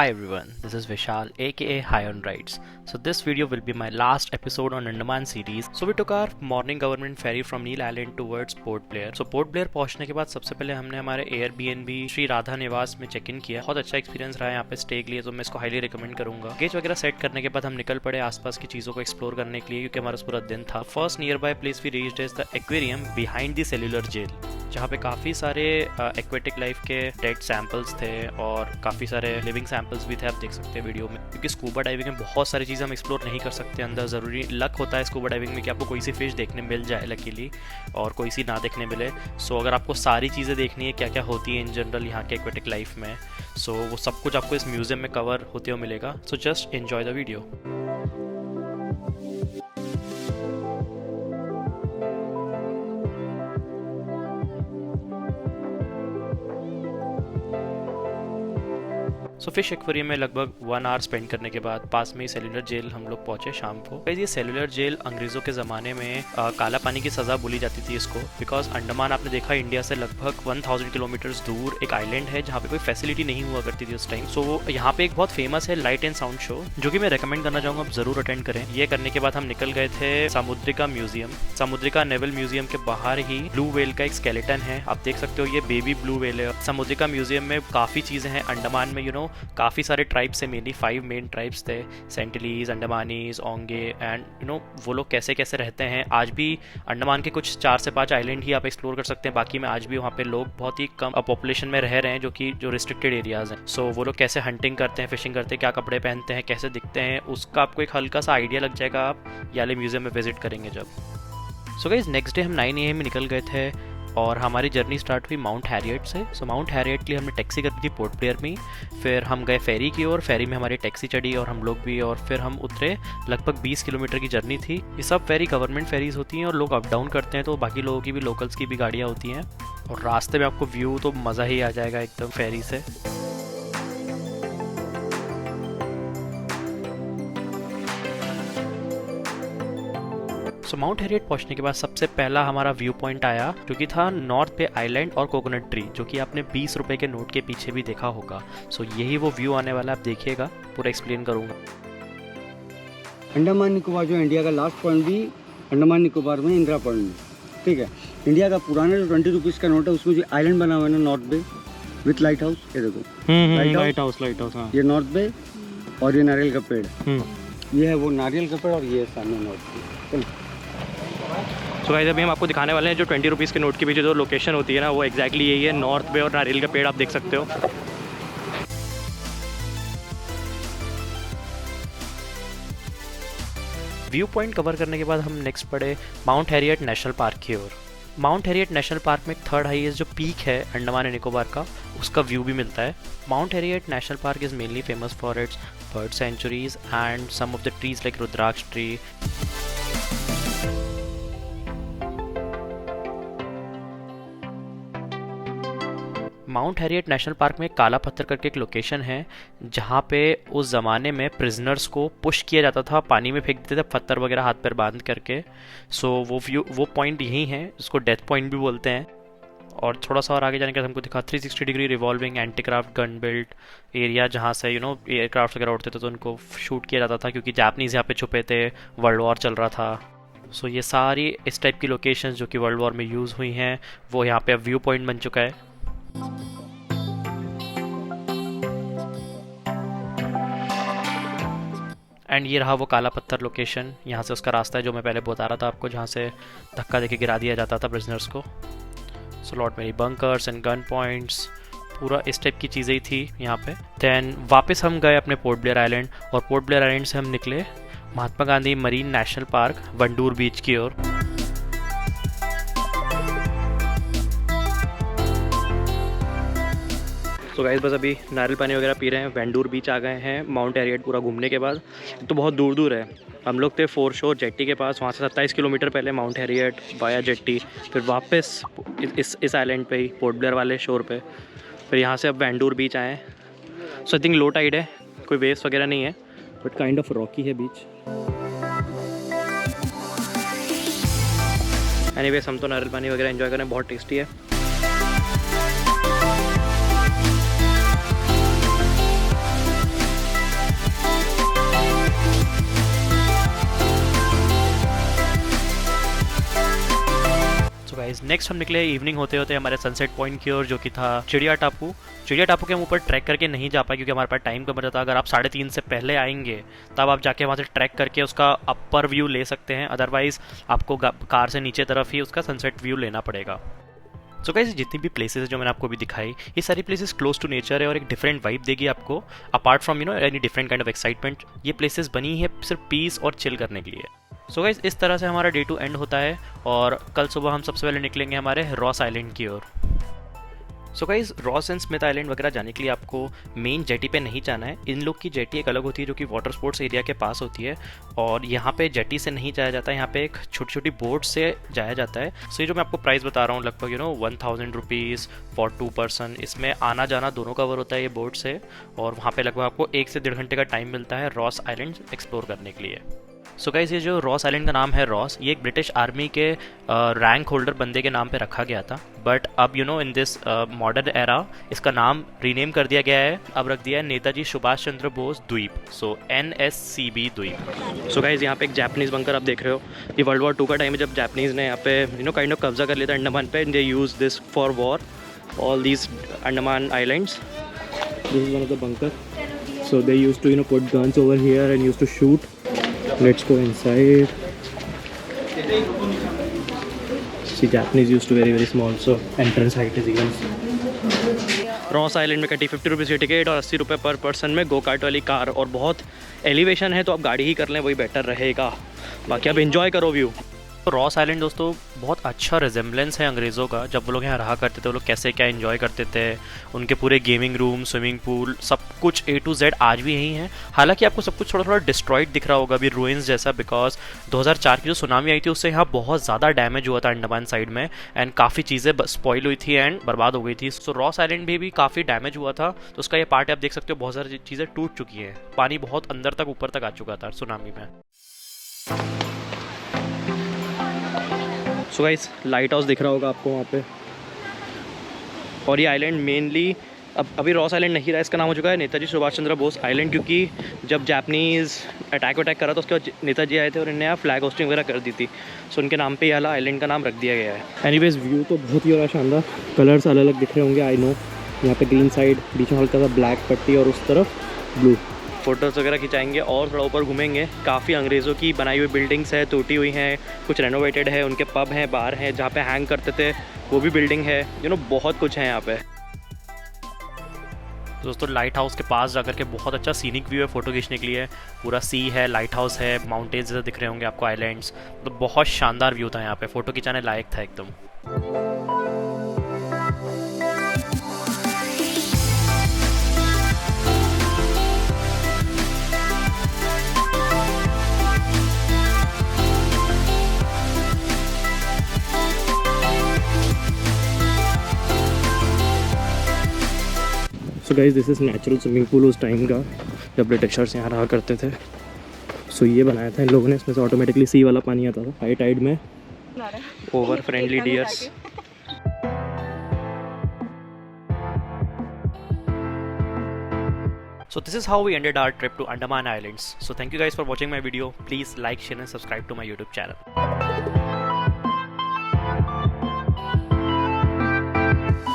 Hi everyone, this is Vishal aka High on Rides. So this video will be my last episode on Andaman series. So we took our morning government ferry from Neil Island towards Port Blair. So Port Blair पहुंचने के बाद सबसे पहले हमने हमारे Airbnb Shri Radha निवास में check in किया। बहुत अच्छा एक्सपीरियंस रहा यहाँ पे स्टे के लिए, तो मैं इसको हाईली रिकमेंड करूंगा। गेज वगैरह सेट करने के बाद हम निकल पड़े आसपास की चीजों को एक्सप्लोर करने के लिए, क्योंकि हमारा पूरा दिन था। First nearby place we reached is the aquarium behind the cellular jail, जहाँ पे काफ़ी सारे एक्वेटिक लाइफ के डेड सैंपल्स थे और काफ़ी सारे लिविंग सैंपल्स भी थे, आप देख सकते हैं वीडियो में। क्योंकि स्कूबा डाइविंग में बहुत सारी चीज़ें हम एक्सप्लोर नहीं कर सकते अंदर, ज़रूरी लक होता है स्कूबा डाइविंग में कि आपको कोई सी फिश देखने मिल जाए लकीली, और कोई सी ना देखने मिले। सो अगर आपको सारी चीज़ें देखनी है क्या क्या होती है इन जनरल यहाँ के एक्वेटिक लाइफ में, सो वो सब कुछ आपको इस म्यूज़ियम में कवर होते हुए मिलेगा। So just enjoy the video. So fish aquarium में लगभग 1 आवर स्पेंड करने के बाद पास में ही सेल्यूलर जेल हम लोग पहुंचे शाम को। ये सेल्यूलर जेल अंग्रेजों के ज़माने में काला पानी की सज़ा बोली जाती थी इसको, बिकॉज अंडमान आपने देखा इंडिया से लगभग 1000 किलोमीटर दूर एक आइलैंड है जहाँ पे कोई फैसिलिटी नहीं हुआ करती थी उस टाइम। सो यहाँ पे एक बहुत फेमस है लाइट एंड साउंड शो, जो कि मैं रेकमेंड करना चाहूँगा आप ज़रूर अटेंड करें। ये करने के बाद हम निकल गए थे समुद्रिका म्यूजियम। समुद्रिका नेवल म्यूजियम के बाहर ही ब्लू व्हेल का एक स्केलेटन है, आप देख सकते हो, ये बेबी ब्लू व्हेल है। समुद्रिका म्यूजियम में काफ़ी चीज़ें हैं अंडमान में, काफ़ी सारे ट्राइब्स से, मेनली 5 मेन ट्राइब्स थे, सेंटिलीज, अंडमानीज, ओंगे एंड वो लोग कैसे कैसे रहते हैं। आज भी अंडमान के कुछ 4 से 5 आइलैंड ही आप एक्सप्लोर कर सकते हैं, बाकी में आज भी वहाँ पे लोग बहुत ही कम पॉपुलेशन में रह रहे हैं, जो रिस्ट्रिक्टेड एरियाज हैं। सो वो लोग कैसे हंटिंग करते हैं, फिशिंग करते हैं, क्या कपड़े पहनते हैं, कैसे दिखते हैं, उसका आपको एक हल्का सा आइडिया लग जाएगा आप ये वाले म्यूजियम में विजिट करेंगे जब। सो गाइस नेक्स्ट डे हम 9 AM में निकल गए थे और हमारी जर्नी स्टार्ट हुई माउंट हैरियट से। सो माउंट हैरियट के लिए हमने टैक्सी कर दी थी पोर्ट ब्लेयर में। फिर हम गए फेरी की ओर, फेरी में हमारी टैक्सी चढ़ी और हम लोग भी, और फिर हम उतरे। लगभग 20 किलोमीटर की जर्नी थी। ये सब फेरी गवर्नमेंट फेरीज होती हैं और लोग अप डाउन करते हैं, तो बाकी लोगों की भी, लोकल्स की भी गाड़ियाँ होती हैं। और रास्ते में आपको व्यू तो मज़ा ही आ जाएगा एकदम फेरी से। सो माउंट हैरियट पहुंचने के बाद सबसे पहला हमारा व्यू पॉइंट आया, जो कि था नॉर्थ पे आइलैंड और कोकोनट ट्री, जो कि आपने 20 रुपए के नोट के पीछे भी देखा होगा। सो यही वो व्यू आने वाला, आप देखिएगा, पूरा एक्सप्लेन करूंगा। अंडमान निकोबार जो इंडिया का लास्ट पॉइंट भी अंडमान निकोबार में इंदिरा पॉइंट में, ठीक है। इंडिया का पुराना जो 20 रुपीज़ का नोट है, उसमें जो आइलैंड बना हुआ है ना north bay with lighthouse, ये देखो लाइट हाउस, हाँ। ये नॉर्थ बे और ये नारियल का पेड़, ये है वो नारियल का पेड़, और ये सामने नॉर्थ बे। सो गाइस अभी हम आपको दिखाने वाले हैं जो 20 रुपीज़ के नोट के पीछे जो लोकेशन होती है ना, वो एग्जैक्टली यही है, नॉर्थ बे और नारियल का पेड़, आप देख सकते हो। व्यू पॉइंट कवर करने के बाद हम नेक्स्ट पढ़े माउंट हैरियट नेशनल पार्क की ओर। माउंट हैरियट नेशनल पार्क में थर्ड हाईएस्ट जो पीक है अंडमान एंड निकोबार का, उसका व्यू भी मिलता है। Mount Harriet National Park is mainly famous for its bird sanctuaries and some of the trees like rudraksha tree. Mount Harriet National Park में काला पत्थर करके एक लोकेशन है, जहाँ पे उस ज़माने में प्रिजनर्स को पुश किया जाता था, पानी में फेंक देते थे पत्थर वगैरह हाथ पैर बांध करके। सो वो पॉइंट यही है, उसको डेथ पॉइंट भी बोलते हैं। और थोड़ा सा और आगे जाने के बाद हमको दिखा 360 degree revolving antiaircraft gun built area, जहाँ से एयरक्राफ्ट वगैरह उड़ते थे तो उनको शूट किया जाता था, क्योंकि जापानीज़ यहाँ पे छुपे थे, वर्ल्ड वॉर चल रहा था। सो ये सारी इस टाइप की लोकेशंस जो कि वर्ल्ड वॉर में यूज़ हुई हैं, वो यहाँ पे अब व्यू पॉइंट बन चुका है। एंड ये रहा वो काला पत्थर लोकेशन, यहाँ से उसका रास्ता है जो मैं पहले बता रहा था आपको, जहाँ से धक्का देके गिरा दिया जाता था प्रिजनर्स को। सो लॉट मेरी बंकर्स एंड गन पॉइंट्स, पूरा इस टाइप की चीज़ें ही थी यहाँ पे। देन वापस हम गए अपने पोर्ट ब्लेयर आइलैंड, और पोर्ट ब्लेयर आइलैंड से हम निकले Mahatma Gandhi Marine National Park Wandoor beach की ओर। तो गाइस बस अभी नारियल पानी वगैरह पी रहे हैं, वेंडूर बीच आ गए हैं माउंट हैरियट पूरा घूमने के बाद। तो बहुत दूर दूर है, हम लोग थे फोर शोर जेट्टी के पास, वहाँ से 27 किलोमीटर पहले माउंट हैरियट वाया जेट्टी, फिर वापस इस आइलैंड पे ही पोर्ट ब्लेयर वाले शोर पे, फिर यहाँ से अब वेंडूर बीच आए। सो आई थिंक लो टाइड है, कोई वेव्स वगैरह नहीं है, बट काइंड ऑफ रॉकी है बीच। एनीवेज हम तो नारियल पानी वगैरह एंजॉय करें, बहुत टेस्टी है। नेक्स्ट हम निकले इवनिंग होते होते हमारे सनसेट पॉइंट की ओर, जो कि था चिड़िया टापू। चिड़िया टापू के हम ऊपर ट्रैक करके नहीं जा पाए क्योंकि हमारे पास टाइम कम रहता। अगर आप 3:30 से पहले आएंगे तब आप जाके वहाँ से ट्रैक करके उसका अपर व्यू ले सकते हैं, अदरवाइज आपको कार से नीचे तरफ ही उसका सनसेट व्यू लेना पड़ेगा। सो गाइस, जितनी भी प्लेसेस है जो मैंने आपको अभी दिखाई, ये सारी प्लेसेस क्लोज टू नेचर है और एक डिफरेंट वाइब देगी आपको, apart from any different kind of excitement. ये प्लेसेस बनी है सिर्फ पीस और चिल करने के लिए। सो गाइस, इस तरह से हमारा डे 2 एंड होता है और कल सुबह हम सबसे पहले निकलेंगे हमारे रॉस आइलैंड की ओर। So guys, Ross and Smith Island वगैरह जाने के लिए आपको मेन जेटी पे नहीं जाना है। इन लोग की जेटी एक अलग होती है जो कि वाटर स्पोर्ट्स एरिया के पास होती है और यहाँ पे जेटी से नहीं जाया जाता है, यहाँ पे एक छोटी छोटी बोट से जाया जाता है। सो ये जो मैं आपको प्राइस बता रहा हूँ लगभग 1000 रुपीज़ फॉर 2 पर्सन, इसमें आना जाना दोनों कवर होता है ये बोट से, और वहाँ पे लगभग आपको 1 से 1.5 घंटे का टाइम मिलता है रॉस आइलैंड एक्सप्लोर करने के लिए। सो गाइस, ये जो रॉस आइलैंड का नाम है रॉस, ये एक ब्रिटिश आर्मी के रैंक होल्डर बंदे के नाम पे रखा गया था, बट अब इन दिस मॉडर्न एरा इसका नाम रीनेम कर दिया गया है। अब रख दिया है नेताजी सुभाष चंद्र बोस द्वीप, सो NSCB द्वीप। सो गाइस, यहाँ पे एक जापानीज बंकर आप देख रहे हो। ये वर्ल्ड वॉर 2 का टाइम है जब जापानीज ने यहाँ पे काइंड ऑफ कब्जा कर लिया था अंडमान पे। They use this for war, all these Andaman islands. This is one of the bunker, so they use to put guns over here and use to shoot. Let's go inside. See, Japanese used to very small, so entrance height is even. Ross island में कटी 50 rupees की ticket और 80 रुपये पर person में go kart वाली car, और बहुत एलिवेशन है तो आप गाड़ी ही कर लें, वही बेटर रहेगा। बाकी आप इंजॉय करो व्यू। तो रॉस आइलैंड दोस्तों बहुत अच्छा रिजेम्बलेंस है अंग्रेज़ों का। जब वो लोग यहाँ रहा करते थे वो लोग कैसे क्या एंजॉय करते थे, उनके पूरे गेमिंग रूम, स्विमिंग पूल, सब कुछ A to Z आज भी यही है। हालांकि आपको सब कुछ थोड़ा थोड़ा डिस्ट्रॉयड दिख रहा होगा अभी रूइंस जैसा, बिकॉज 2004 की जो सुनामी आई थी उससे यहाँ बहुत ज़्यादा डैमेज हुआ था अंडमान साइड में, एंड काफ़ी चीज़ें स्पॉइल हुई थी एंड बर्बाद हो गई थी। सो रॉस आइलैंड भी काफ़ी डैमेज हुआ था, तो उसका ये पार्ट आप देख सकते हो, बहुत सारी चीज़ें टूट चुकी हैं, पानी बहुत अंदर तक ऊपर तक आ चुका था सुनामी में। सो गाइस, लाइट हाउस दिख रहा होगा आपको वहाँ पे, और ये आइलैंड मेनली अभी रॉस आइलैंड नहीं रहा, इसका नाम हो चुका है नेताजी सुभाष चंद्र बोस आइलैंड, क्योंकि जब जापानीज़ अटैक करा तो उसके बाद नेताजी आए थे और इन्होंने यहाँ फ्लैग होस्टिंग वगैरह कर दी थी, सो उनके नाम पे ये वाला आइलैंड का नाम रख दिया गया है। एनीवेज, व्यू तो बहुत ही ज़्यादा शानदार, कलर्स अलग अलग दिख रहे होंगे, आई नो। यहाँ पे ग्रीन साइड, बीच में हल्का सा ब्लैक पट्टी और उस तरफ ब्लू। फ़ोटोज़ वगैरह खिंचाएंगे और थोड़ा ऊपर घूमेंगे। काफ़ी अंग्रेज़ों की बनाई हुई बिल्डिंग्स है, टूटी हुई हैं, कुछ रेनोवेटेड है, उनके पब हैं, बार हैं, जहाँ पे हैंग करते थे वो भी बिल्डिंग है, बहुत कुछ है यहाँ पे। दोस्तों, लाइट हाउस के पास जाकर के बहुत अच्छा सीनिक व्यू है फ़ोटो खींचने के लिए। पूरा सी है, लाइट हाउस है, माउंटेन्स जैसे दिख रहे होंगे आपको, आइलैंड्स, तो बहुत शानदार व्यू था यहाँ पे, फ़ोटो खिंचाने लायक था एकदम। So guys, this is natural swimming pool उस टाइम का जब ब्रिटिशर्स यहाँ रहा करते थे। सो ये बनाया था इन लोगों ने, इसमें से ऑटोमेटिकली सी वाला पानी आता था हाई टाइड में, over friendly dears. So this is how we ended our trip to Andaman Islands. So thank you guys for watching my video. Please like, share and subscribe to my YouTube channel.